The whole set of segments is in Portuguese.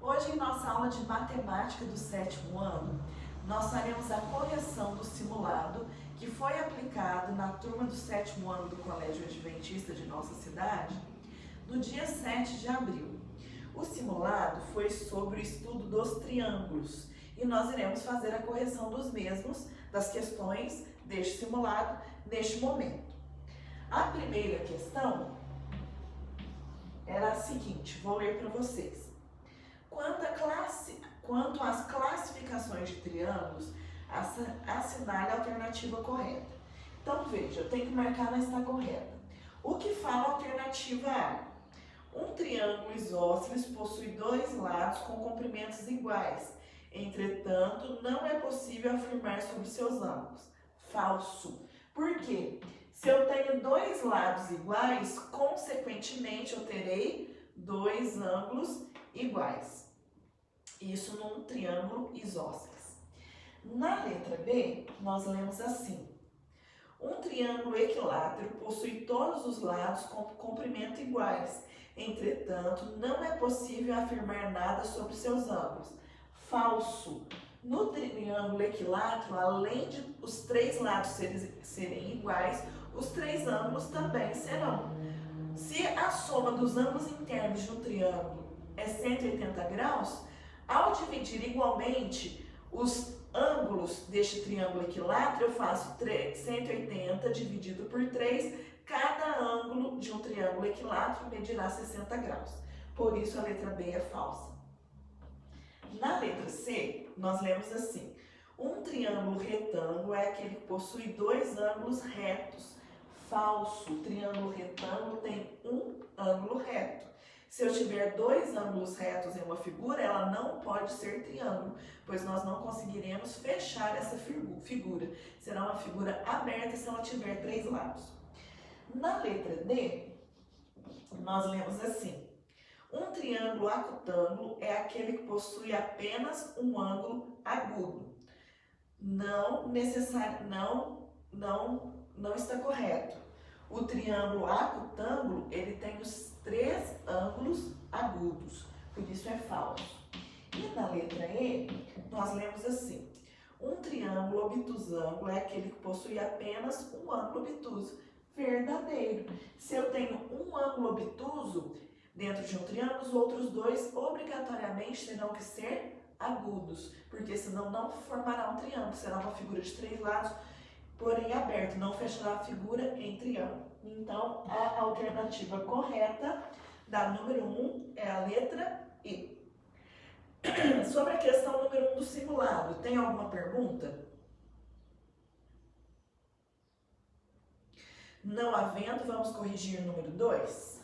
Hoje, em nossa aula de matemática do 7º ano, nós faremos a correção do simulado que foi aplicado na turma do 7º ano do Colégio Adventista de nossa cidade no dia 7 de abril. O simulado foi sobre o estudo dos triângulos e nós iremos fazer a correção dos mesmos, das questões deste simulado, neste momento. A primeira questão era a seguinte, vou ler para vocês. Quanto às classificações de triângulos, assinale a alternativa correta. Então veja, eu tenho que marcar na está correta. O que fala a alternativa A? Um triângulo isósceles possui dois lados com comprimentos iguais. Entretanto, não é possível afirmar sobre seus ângulos. Falso. Por quê? Se eu tenho dois lados iguais, consequentemente eu terei dois ângulos iguais. Isso num triângulo isósceles. Na letra B, nós lemos assim. Um triângulo equilátero possui todos os lados com comprimento iguais. Entretanto, não é possível afirmar nada sobre seus ângulos. Falso. No triângulo equilátero, além de os três lados serem iguais, os três ângulos também serão. Se a soma dos ângulos internos de um triângulo é 180 graus, ao dividir igualmente os ângulos deste triângulo equilátero, eu faço 180 dividido por 3, cada ângulo de um triângulo equilátero medirá 60 graus. Por isso a letra B é falsa. Na letra C, nós lemos assim. Um triângulo retângulo é aquele que possui dois ângulos retos. Falso. O triângulo retângulo tem um ângulo reto. Se eu tiver dois ângulos retos em uma figura, ela não pode ser triângulo, pois nós não conseguiremos fechar essa figura. Será uma figura aberta se ela tiver três lados. Na letra D, nós lemos assim. Um triângulo acutângulo é aquele que possui apenas um ângulo agudo. Não está correto. O triângulo acutângulo, ele tem os três ângulos agudos, por isso é falso. E na letra E, nós lemos assim. Um triângulo obtusângulo é aquele que possui apenas um ângulo obtuso. Verdadeiro. Se eu tenho um ângulo obtuso dentro de um triângulo, os outros dois obrigatoriamente terão que ser agudos, porque senão não formará um triângulo, será uma figura de três lados, porém aberto, não fechará a figura em triângulo. Então, a alternativa correta da número 1 é a letra E. Sobre a questão número 1 do simulado, tem alguma pergunta? Não havendo, vamos corrigir o número 2.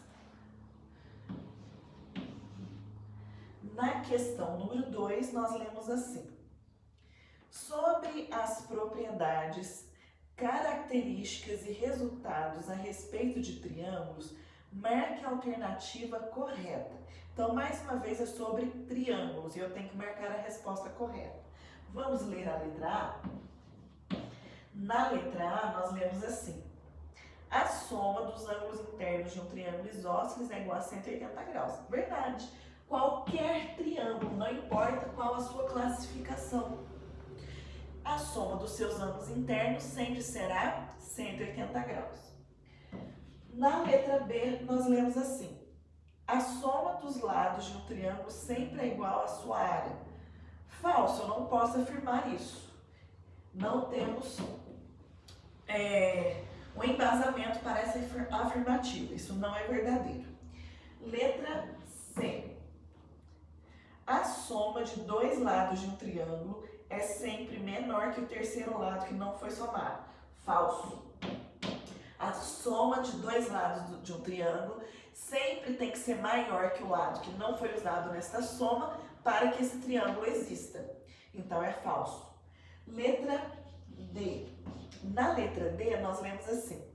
Na questão número 2, nós lemos assim. Sobre as propriedades, características e resultados a respeito de triângulos, marque a alternativa correta. Então, mais uma vez, é sobre triângulos e eu tenho que marcar a resposta correta. Vamos ler a letra A? Na letra A, nós lemos assim. A soma dos ângulos internos de um triângulo isósceles é igual a 180 graus. Verdade. Qualquer triângulo, não importa qual a sua classificação. A soma dos seus ângulos internos sempre será 180 graus. Na letra B, nós lemos assim. A soma dos lados de um triângulo sempre é igual à sua área. Falso, eu não posso afirmar isso. Não temos um embasamento para essa afirmativa. Isso não é verdadeiro. Letra C. A soma de dois lados de um triângulo é sempre menor que o terceiro lado que não foi somado. Falso. A soma de dois lados de um triângulo sempre tem que ser maior que o lado que não foi usado nesta soma para que esse triângulo exista. Então é falso. Letra D. Na letra D, nós lemos assim.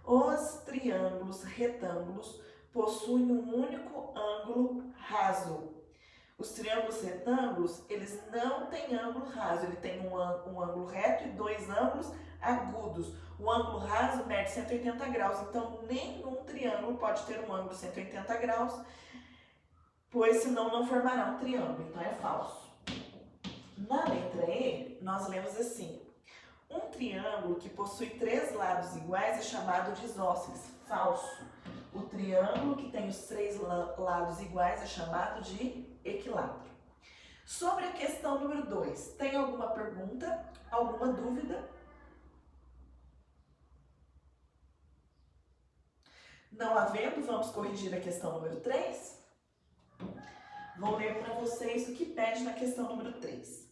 Os triângulos retângulos possuem um único ângulo raso. Os triângulos retângulos, eles não têm ângulo raso, ele tem um ângulo reto e dois ângulos agudos. O ângulo raso mede 180 graus, então nenhum triângulo pode ter um ângulo de 180 graus, pois senão não formará um triângulo, então é falso. Na letra E, nós lemos assim: um triângulo que possui 3 lados iguais é chamado de isósceles. Falso. O triângulo que tem os 3 lados iguais é chamado de equilátero. Sobre a questão número 2, tem alguma pergunta? Alguma dúvida? Não havendo, vamos corrigir a questão número 3? Vou ler para vocês o que pede na questão número 3.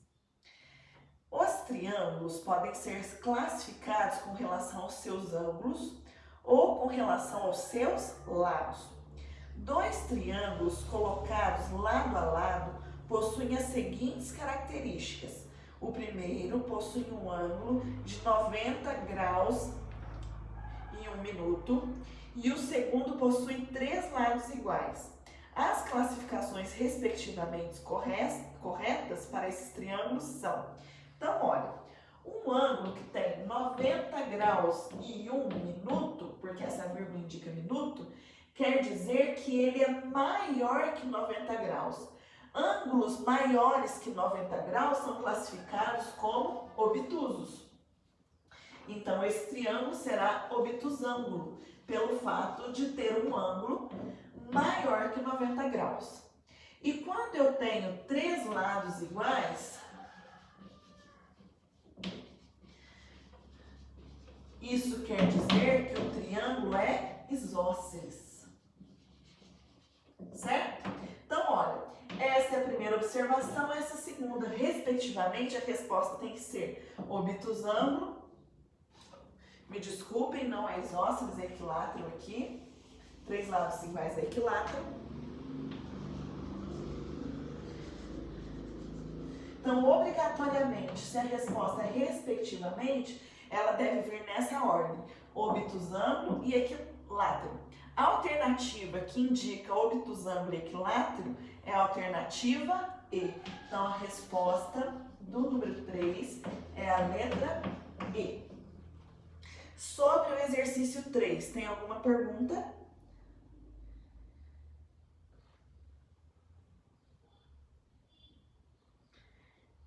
Os triângulos podem ser classificados com relação aos seus ângulos ou com relação aos seus lados. 2 triângulos colocados lado a lado possuem as seguintes características. O primeiro possui um ângulo de 90 graus em 1 minuto e o segundo possui 3 lados iguais. As classificações respectivamente corretas para esses triângulos são: então, olha, um ângulo que tem 90 graus e 1 minuto, porque essa vírgula indica minuto, quer dizer que ele é maior que 90 graus. Ângulos maiores que 90 graus são classificados como obtusos. Então, esse triângulo será obtusângulo, pelo fato de ter um ângulo maior que 90 graus. E quando eu tenho 3 lados iguais, isso quer dizer que o triângulo é isósceles. Certo? Então, olha, essa é a primeira observação, essa é a segunda. Respectivamente, a resposta tem que ser obtusângulo. Me desculpem, não é isósceles, é equilátero aqui. 3 lados iguais é equilátero. Então, obrigatoriamente, se a resposta é respectivamente, ela deve vir nessa ordem: obtusângulo e equilátero. A alternativa que indica obtusângulo e equilátero é a alternativa E. Então, a resposta do número 3 é a letra E. Sobre o exercício 3, tem alguma pergunta?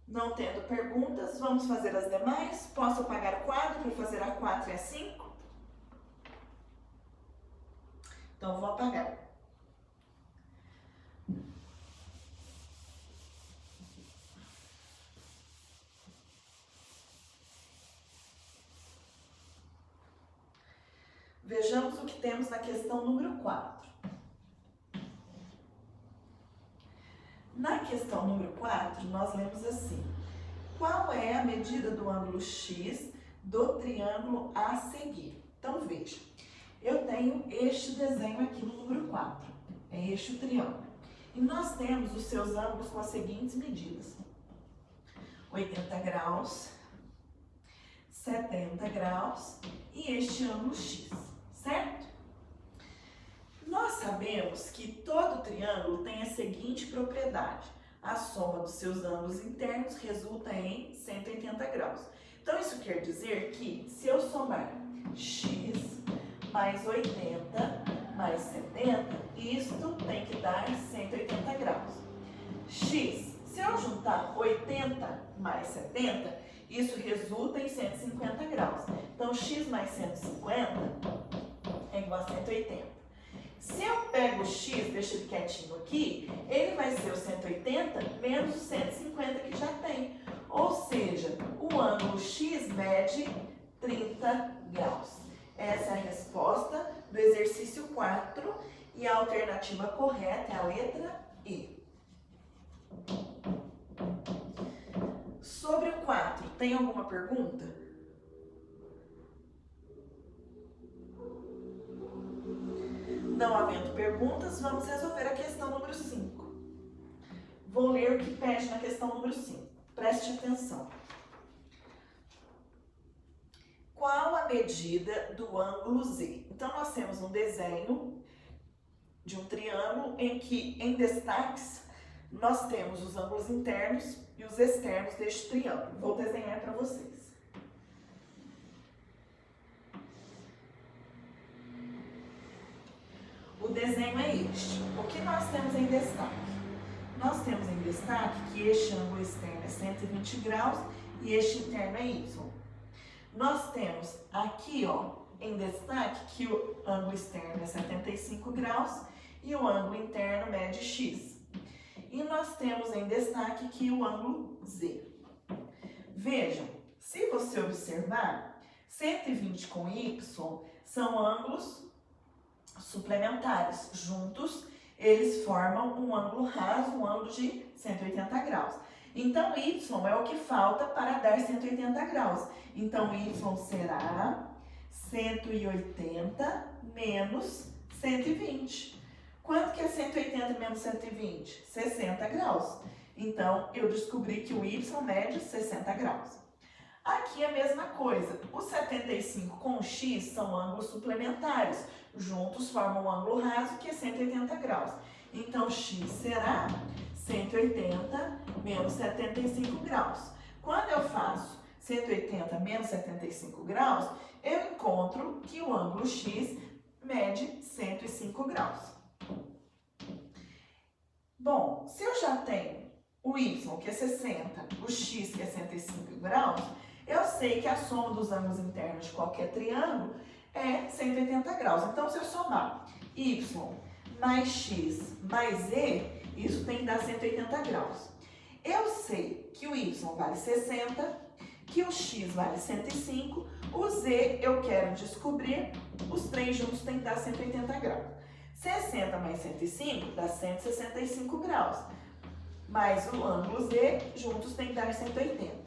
Não tendo perguntas, vamos fazer as demais. Posso apagar o quadro para fazer a 4 e a 5? Então, vou apagar. Vejamos o que temos na questão número 4. Na questão número 4, nós lemos assim: qual é a medida do ângulo X do triângulo a seguir? Então, veja, eu tenho este desenho aqui no número 4, é este o triângulo. E nós temos os seus ângulos com as seguintes medidas: 80 graus, 70 graus e este ângulo X, certo? Nós sabemos que todo triângulo tem a seguinte propriedade: a soma dos seus ângulos internos resulta em 180 graus. Então, isso quer dizer que se eu somar x mais 80 mais 70, isto tem que dar 180 graus. X, se eu juntar 80 mais 70, isso resulta em 150 graus. Então, x mais 150 é igual a 180. Se eu pego o x, deixo ele quietinho aqui, ele vai ser o 180 menos o 150 que já tem. Ou seja, o ângulo x mede 30 graus. Essa é a resposta do exercício 4 e a alternativa correta é a letra E. Sobre o 4, tem alguma pergunta? Não havendo perguntas, vamos resolver a questão número 5. Vou ler o que pede na questão número 5. Preste atenção. Qual a medida do ângulo Z? Então, nós temos um desenho de um triângulo em que, em destaques, nós temos os ângulos internos e os externos deste triângulo. Vou desenhar para vocês. o desenho é este. O que nós temos em destaque? Nós temos em destaque que este ângulo externo é 120 graus e este interno é y. Nós temos aqui, ó, em destaque que o ângulo externo é 75 graus e o ângulo interno mede x. E nós temos em destaque que o ângulo Z. Vejam, se você observar, 120 com y são ângulos suplementares. Juntos, eles formam um ângulo raso, um ângulo de 180 graus. Então, y é o que falta para dar 180 graus. Então, y será 180 menos 120. Quanto que é 180 menos 120? 60 graus. Então, eu descobri que o y mede 60 graus. Aqui é a mesma coisa. O 75 com o x são ângulos suplementares. Juntos formam um ângulo raso, que é 180 graus. Então, x será 180 menos 75 graus. Quando eu faço 180 menos 75 graus, eu encontro que o ângulo x mede 105 graus. Bom, se eu já tenho o y, que é 60, o x, que é 105 graus, eu sei que a soma dos ângulos internos de qualquer triângulo é 180 graus. Então, se eu somar y mais x mais z, isso tem que dar 180 graus. Eu sei que o y vale 60, que o x vale 105, o z eu quero descobrir, os três juntos tem que dar 180 graus. 60 mais 105 dá 165 graus, mais o ângulo z juntos tem que dar 180.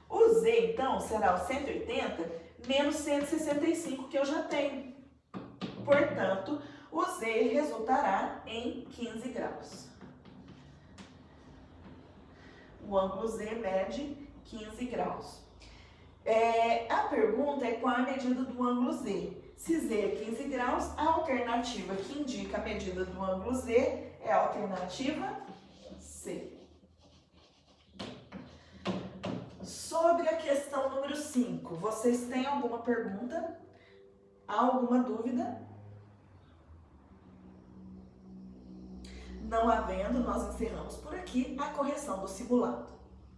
O z, então, será o 180 menos 165 que eu já tenho. Portanto, o z resultará em 15 graus. O ângulo z mede 15 graus. A pergunta é qual a medida do ângulo z. Se z é 15 graus, a alternativa que indica a medida do ângulo z é a alternativa C. Sobre a questão número 5, vocês têm alguma pergunta? Alguma dúvida? Não havendo, nós encerramos por aqui a correção do simulado.